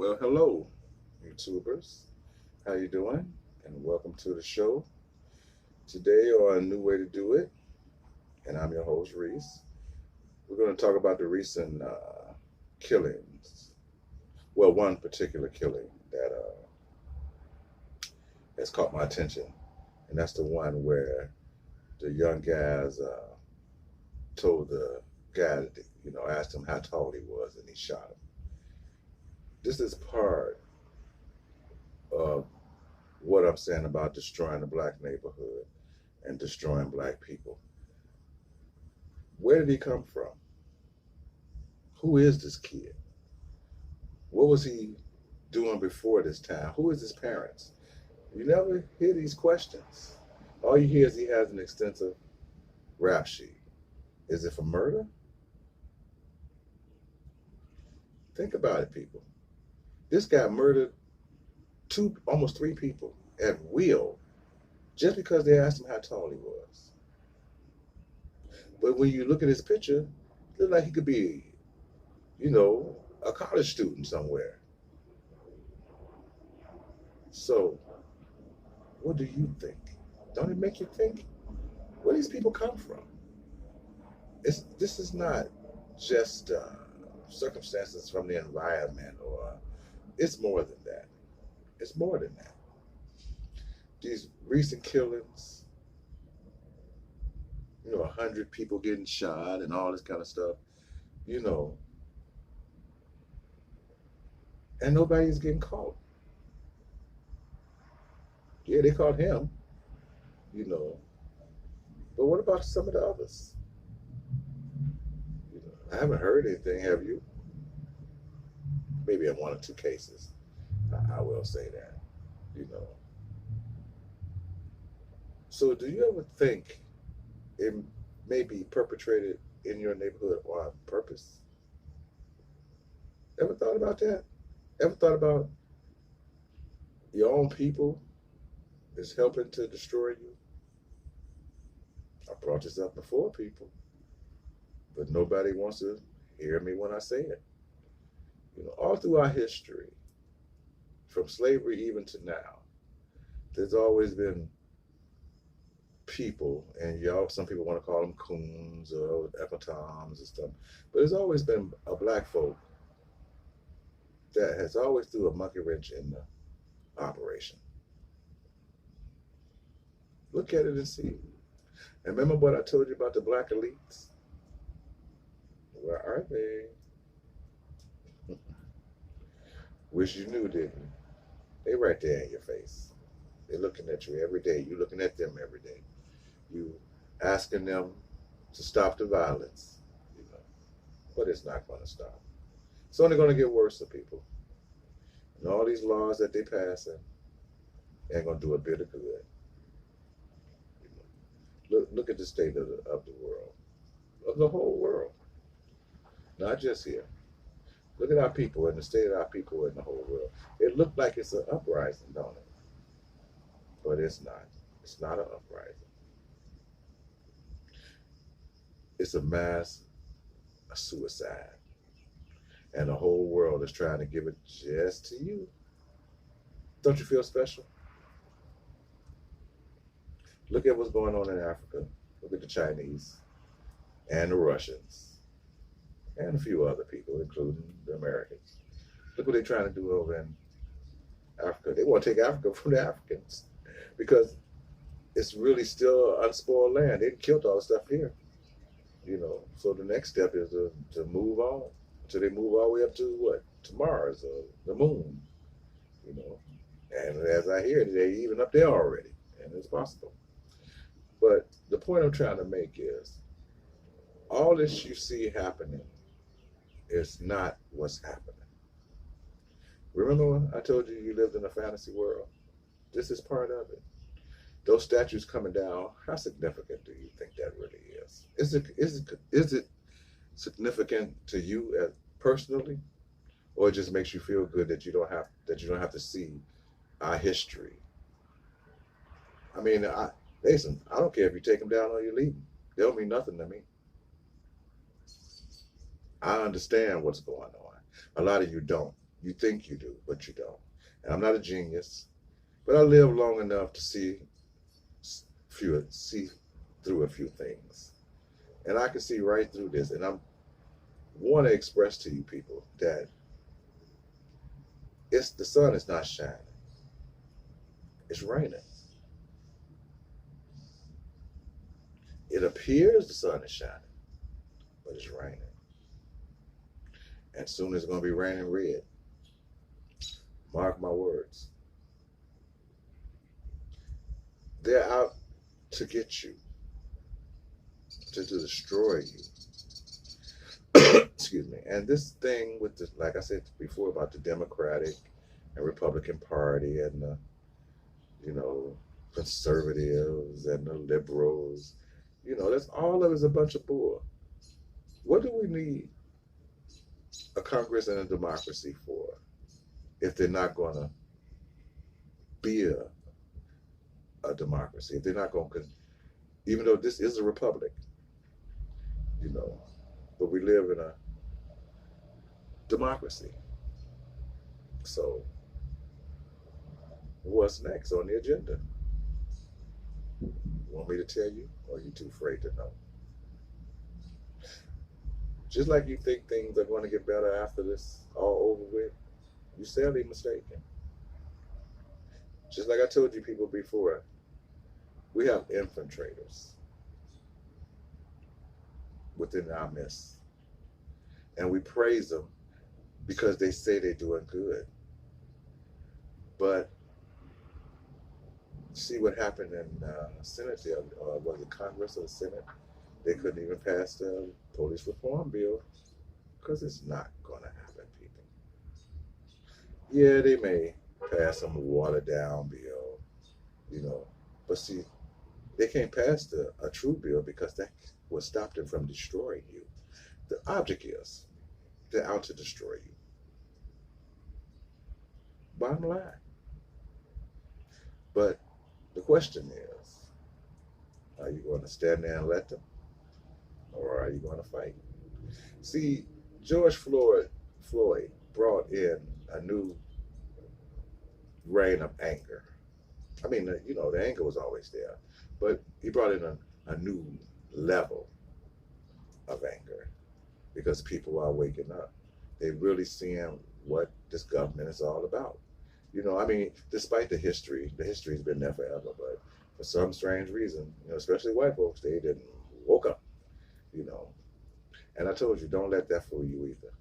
Well, hello, YouTubers. How you doing? And welcome to the show. Today on New Way to Do It, and I'm your host, Reese. We're going to talk about the recent killings. Well, one particular killing that has caught my attention, and that's the one where the young guys told the guy, that, asked him how tall he was, and he shot him. This is part of what I'm saying about destroying the black neighborhood and destroying black people. Where did he come from? Who is this kid? What was he doing before this time? Who is his parents? You never hear these questions. All you hear is he has an extensive rap sheet. Is it for murder? Think about it, people. This guy murdered almost three people at will just because they asked him how tall he was. But when you look at his picture, it looks like he could be, a college student somewhere. So, what do you think? Don't it make you think? Where these people come from? This is not just circumstances from the environment, or it's more than that. It's more than that. These recent killings, 100 people getting shot and all this kind of stuff, you know, and nobody's getting caught. Yeah, they caught him, you know, but what about some of the others? I haven't heard anything, have you? Maybe in one or two cases, I will say that, you know. So, do you ever think it may be perpetrated in your neighborhood on purpose? Ever thought about that? Ever thought about your own people is helping to destroy you? I brought this up before, people, but nobody wants to hear me when I say it. All through our history, from slavery even to now, there's always been people, and some people want to call them coons or epitoms and stuff, but there's always been a black folk that has always threw a monkey wrench in the operation. Look at it and see. And remember what I told you about the black elites? Where are they? Wish you knew, didn't you? They right there in your face. They're looking at you every day. You looking at them every day. You asking them to stop the violence, but it's not going to stop. It's only going to get worse for people. And all these laws that they passing ain't going to do a bit of good. Look at the state of the world, of the whole world, not just here. Look at our people and the state of our people in the whole world. It looked like it's an uprising, don't it? But it's not. It's not an uprising. It's a mass suicide. And the whole world is trying to give it just to you. Don't you feel special? Look at what's going on in Africa. Look at the Chinese and the Russians and a few other people, including the Americans. Look what they're trying to do over in Africa. They want to take Africa from the Africans because it's really still unspoiled land. They killed all the stuff here, So the next step is to move on until they move all the way up to what? To Mars or the moon, And as I hear, they're even up there already, and it's possible. But the point I'm trying to make is all this you see happening is not what's happening. Remember when I told you lived in a fantasy world? This is part of it. Those statues coming down, how significant do you think that really is? Is it significant to you as personally, or it just makes you feel good that you don't have to see our history? I mean, listen, I don't care if you take them down or you leave them. They don't mean nothing to me. I understand what's going on. A lot of you don't. You think you do, but you don't. And I'm not a genius, but I lived long enough to see through a few things. And I can see right through this. And I want to express to you people that the sun is not shining. It's raining. It appears the sun is shining, but it's raining. And soon it's going to be raining red. Mark my words. They're out to get you, to destroy you. Excuse me. And this thing with the, like I said before about the Democratic and Republican Party and the, conservatives and the liberals, that's all of it is a bunch of bull. What do we need a Congress and a democracy for if they're not going to be a democracy? If they're not going to, even though this is a republic, but we live in a democracy. So what's next on the agenda? Want me to tell you, or are you too afraid to know? Just like you think things are going to get better after this all over with, you're sadly mistaken. Just like I told you people before, we have infiltrators within our midst. And we praise them because they say they're doing good. But see what happened in Senate, was it Congress or the Senate? They couldn't even pass the police reform bill because it's not going to happen, people. Yeah, they may pass some watered down bill, but see, they can't pass a true bill because that will stop them from destroying you. The object is they're out to destroy you. Bottom line. But the question is, are you going to stand there and let them? Or are you going to fight? See, George Floyd brought in a new reign of anger. I mean, the anger was always there, but he brought in a new level of anger because people are waking up. They're really seeing what this government is all about. Despite the history's been there forever, but for some strange reason, especially white folks, they didn't woke up, And I told you, don't let that fool you either.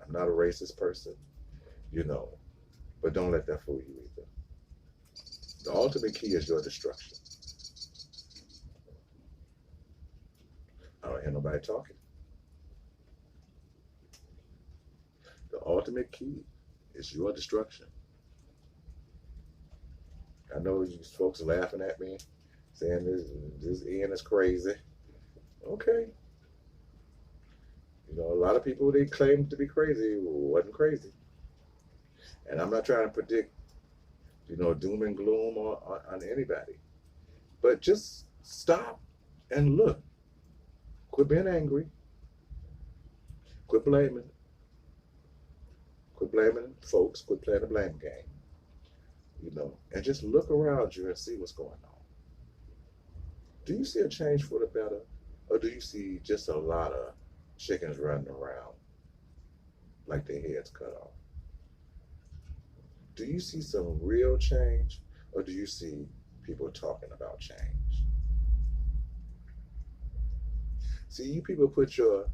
I'm not a racist person, but don't let that fool you either. The ultimate key is your destruction. I don't hear nobody talking. The ultimate key is your destruction. I know you folks are laughing at me, saying this Ian is crazy. Okay. A lot of people they claim to be crazy wasn't crazy. And I'm not trying to predict, doom and gloom on anybody. But just stop and look. Quit being angry. Quit blaming. Quit blaming folks. Quit playing the blame game. And just look around you and see what's going on. Do you see a change for the better? Or do you see just a lot of chickens running around like their heads cut off? Do you see some real change? Or do you see people talking about change? See, you people put your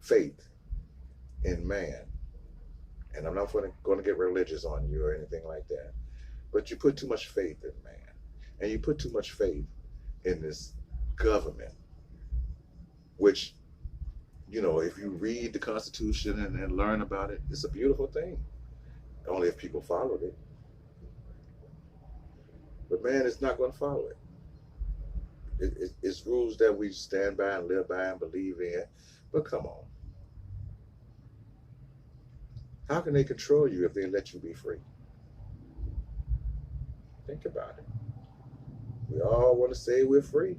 faith in man. And I'm not going to get religious on you or anything like that. But you put too much faith in man. And you put too much faith in this government, which, if you read the Constitution and learn about it, it's a beautiful thing. Only if people followed it. But man is not going to follow it. It's rules that we stand by and live by and believe in. But come on. How can they control you if they let you be free? Think about it. We all want to say we're free.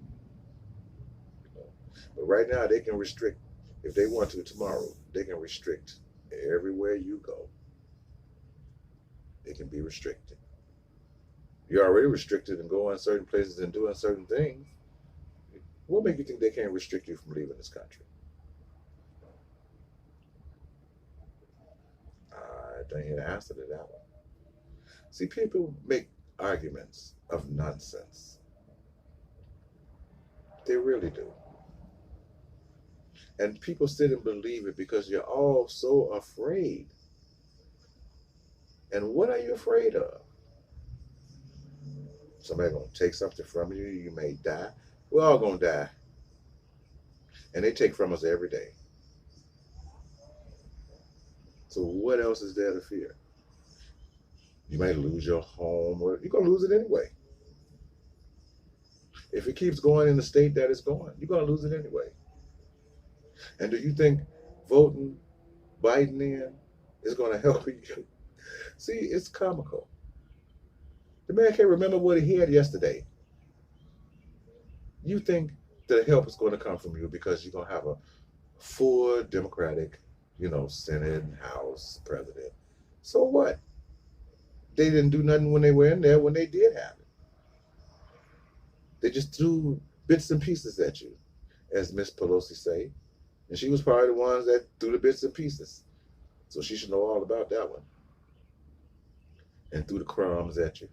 But right now they can restrict, if they want to tomorrow, they can restrict everywhere you go. it can be restricted. You're already restricted and going certain places and doing certain things. What make you think they can't restrict you from leaving this country? I don't hear the answer to that one. See, people make arguments of nonsense. They really do. And people sit and believe it because you're all so afraid. And what are you afraid of? Somebody gonna take something from you, you may die. We're all gonna die. And they take from us every day. So what else is there to fear? You might lose your home, or you're gonna lose it anyway. If it keeps going in the state that it's going, you're gonna lose it anyway. And do you think voting Biden in is gonna help you? See, it's comical. The man can't remember what he had yesterday. You think the help is going to come from you because you're going to have a full Democratic, Senate, House, President. So what? They didn't do nothing when they were in there when they did have it. They just threw bits and pieces at you, as Miss Pelosi say. And she was part of the ones that threw the bits and pieces. So she should know all about that one. And threw the crumbs at you.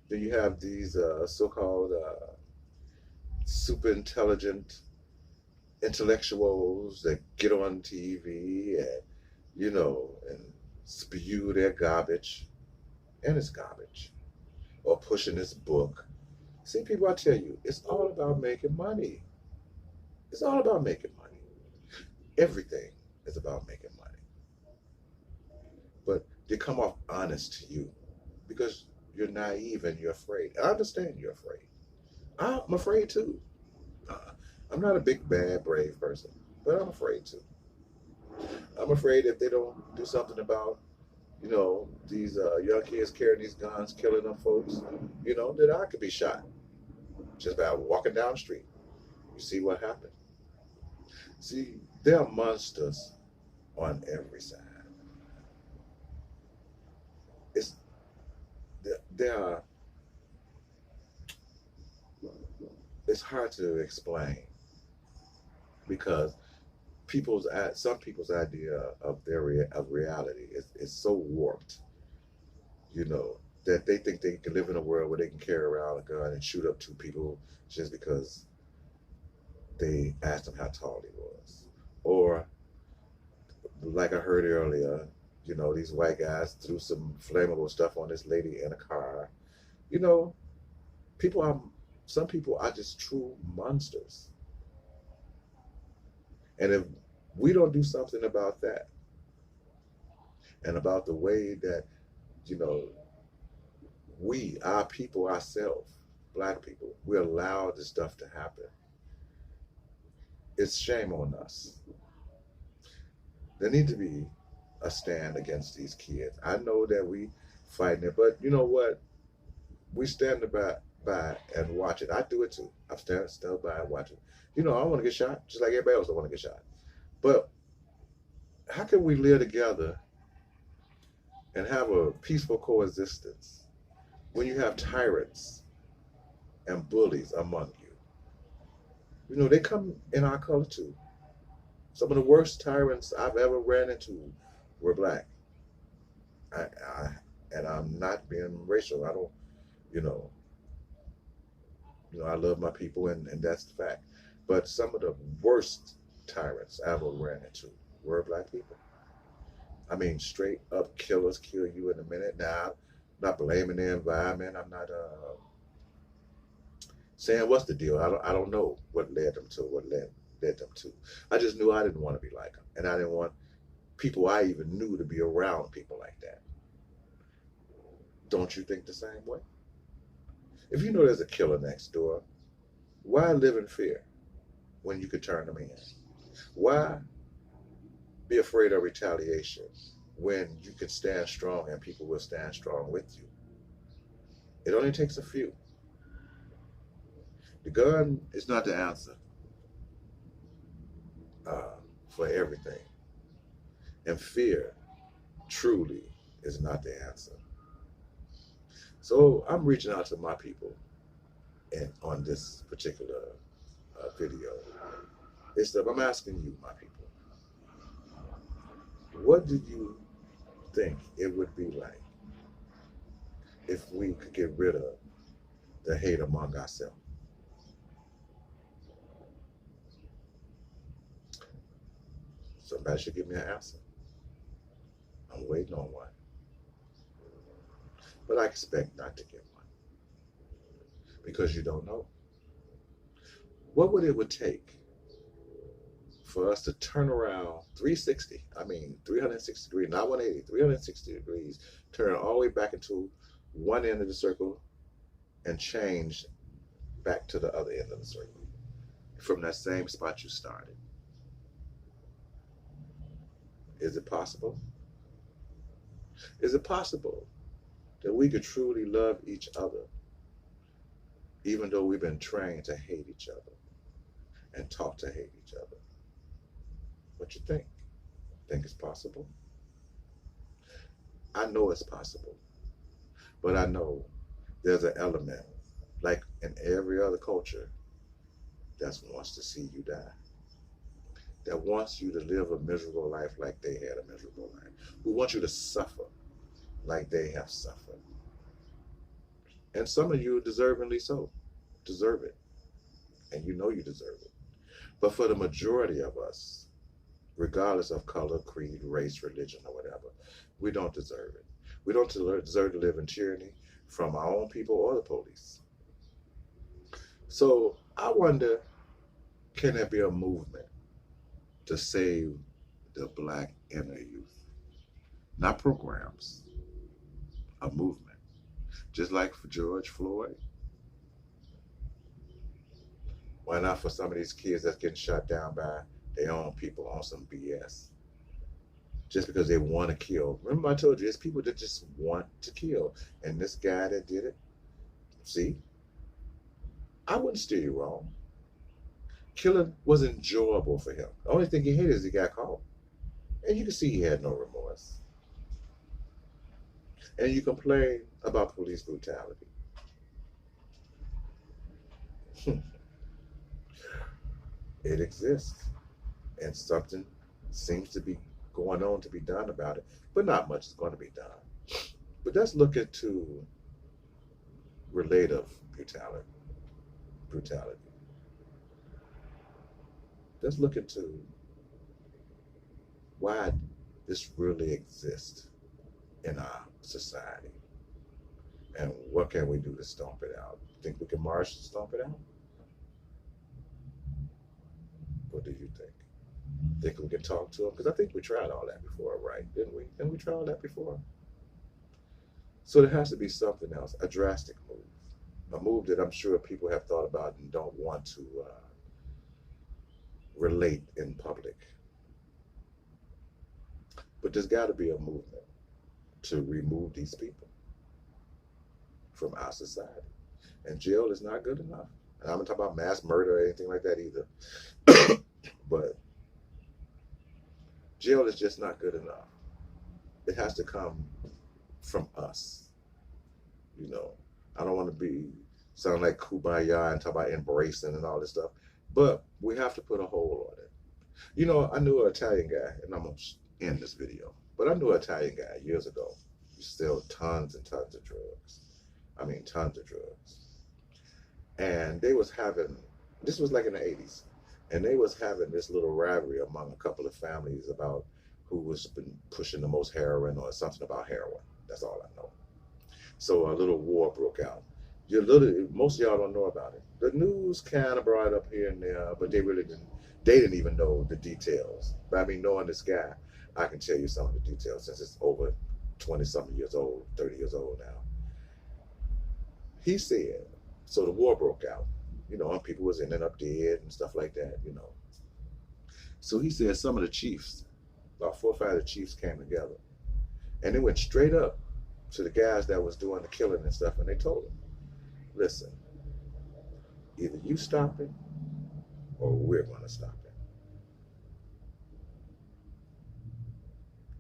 Then you have these so-called super intelligent intellectuals that get on TV and spew their garbage, and it's garbage, or pushing this book. See, people, I tell you, it's all about making money. It's all about making money. Everything is about making money. But they come off honest to you because you're naive and you're afraid. I understand you're afraid. I'm afraid too. I'm not a big, bad, brave person, but I'm afraid too. I'm afraid if they don't do something about, these young kids carrying these guns, killing them folks, that I could be shot just by walking down the street. You see what happened? See, there are monsters on every side. There are. It's hard to explain because some people's idea of of reality is so warped, that they think they can live in a world where they can carry around a gun and shoot up two people just because they asked them how tall he was. Or, like I heard earlier, these white guys threw some flammable stuff on this lady in a car. Some people are just true monsters. And if we don't do something about that, and about the way that, our people, ourselves, black people, we allow this stuff to happen, it's shame on us. There need to be a stand against these kids. I know that we fighting it, but you know what? We stand by and watch it. I do it too. I'm still by and watch it. I want to get shot, just like everybody else. I want to get shot. But how can we live together and have a peaceful coexistence when you have tyrants and bullies among you? They come in our color too. Some of the worst tyrants I've ever ran into were black. And I'm not being racial. I don't, I love my people, and that's the fact. But some of the worst tyrants I ever ran into were black people. I mean, straight up killers, kill you in a minute. Now, I'm not blaming the environment. I'm not saying what's the deal. I don't know what led them to. I just knew I didn't want to be like them, and I didn't want people I even knew to be around people like that. Don't you think the same way? If you know there's a killer next door, why live in fear when you could turn them in? Why be afraid of retaliation when you can stand strong and people will stand strong with you? It only takes a few. The gun is not the answer for everything. And fear truly is not the answer. So I'm reaching out to my people and on this particular video. It's that I'm asking you, my people, what do you think it would be like if we could get rid of the hate among ourselves? Somebody should give me an answer. I'm waiting on one, but I expect not to get one because you don't know. What would it would take for us to turn around 360? I mean, 360 degrees, not 180, 360 degrees, turn all the way back into one end of the circle and change back to the other end of the circle from that same spot you started. Is it possible? Is it possible that we could truly love each other even though we've been trained to hate each other and taught to hate each other? What you think? Think it's possible? I know it's possible, but I know there's an element, like in every other culture, that wants to see you die, that wants you to live a miserable life like they had a miserable life, who wants you to suffer like they have suffered. And some of you deservingly so, deserve it, and you know you deserve it. But for the majority of us, regardless of color, creed, race, religion, or whatever, we don't deserve it. We don't deserve to live in tyranny from our own people or the police. So I wonder, can there be a movement to save the Black inner youth? Not programs, a movement. Just like for George Floyd. Why not for some of these kids that's getting shot down by their own people on some BS? Just because they want to kill. Remember I told you, it's people that just want to kill. And this guy that did it, see, I wouldn't steer you wrong. Killing was enjoyable for him. The only thing he hated is he got caught. And you can see he had no remorse. And you complain about police brutality. It exists. And something seems to be going on to be done about it. But not much is going to be done. But let's look into relative brutality. Let's look into why this really exists in our society. And what can we do to stomp it out? Think we can march to stomp it out? What do you think? Think we can talk to them? Because I think we tried all that before, right? Didn't we? Didn't we try all that before? So there has to be something else, a drastic move. A move that I'm sure people have thought about and don't want to relate in public. But there's got to be a movement to remove these people from our society. And jail is not good enough. And I'm not talking about mass murder or anything like that either. But jail is just not good enough. It has to come from us. You know, I don't want to sound like kumbaya and talk about embracing and all this stuff, but we have to put a hold on it. You know, I knew an Italian guy, and I'm going to end this video, but I knew an Italian guy years ago. He sold tons and tons of drugs. I mean, tons of drugs. And they was having, this was like in the 80s, and they was having this little rivalry among a couple of families about who was been pushing the most heroin or something about heroin. That's all I know. So a little war broke out. Most of y'all don't know about it. The news kind of brought it up here and there, but they didn't even know the details. But I mean, knowing this guy, I can tell you some of the details since it's over 20-something years old, 30 years old now. He said, so the war broke out, you know, and people was ending up dead and stuff like that, you know. So he said some of the chiefs, about 4 or 5 of the chiefs came together, and they went straight up to the guys that was doing the killing and stuff, and they told them, listen, either you stop it or we're going to stop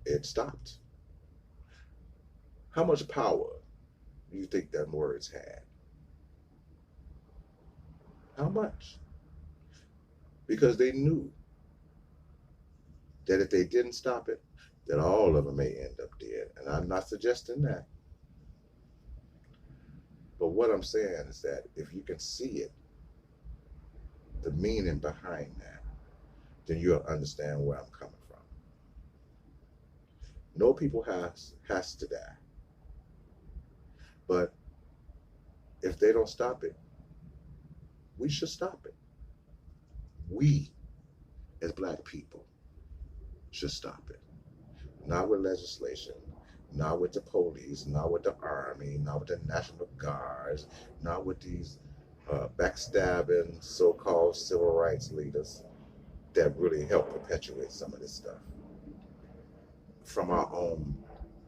it. It stopped. How much power do you think them words had? How much? Because they knew that if they didn't stop it, that all of them may end up dead. And I'm not suggesting that. But what I'm saying is that if you can see it, the meaning behind that, then you'll understand where I'm coming from. No people has to die. But if they don't stop it, we should stop it. We, as black people, should stop it. Not with legislation, not with the police, not with the army, not with the National Guards, not with these backstabbing so-called civil rights leaders that really help perpetuate some of this stuff. From our own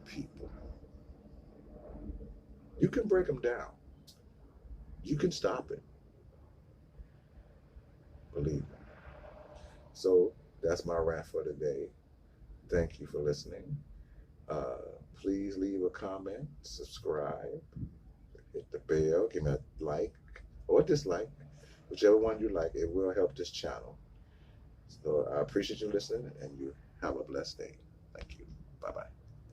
people. You can break them down. You can stop it. Believe me. So that's my rant for today. Thank you for listening. Please leave a comment, subscribe, hit the bell, give me a like or dislike, whichever one you like. It will help this channel. So I appreciate you listening, and you have a blessed day. Thank you. Bye-bye.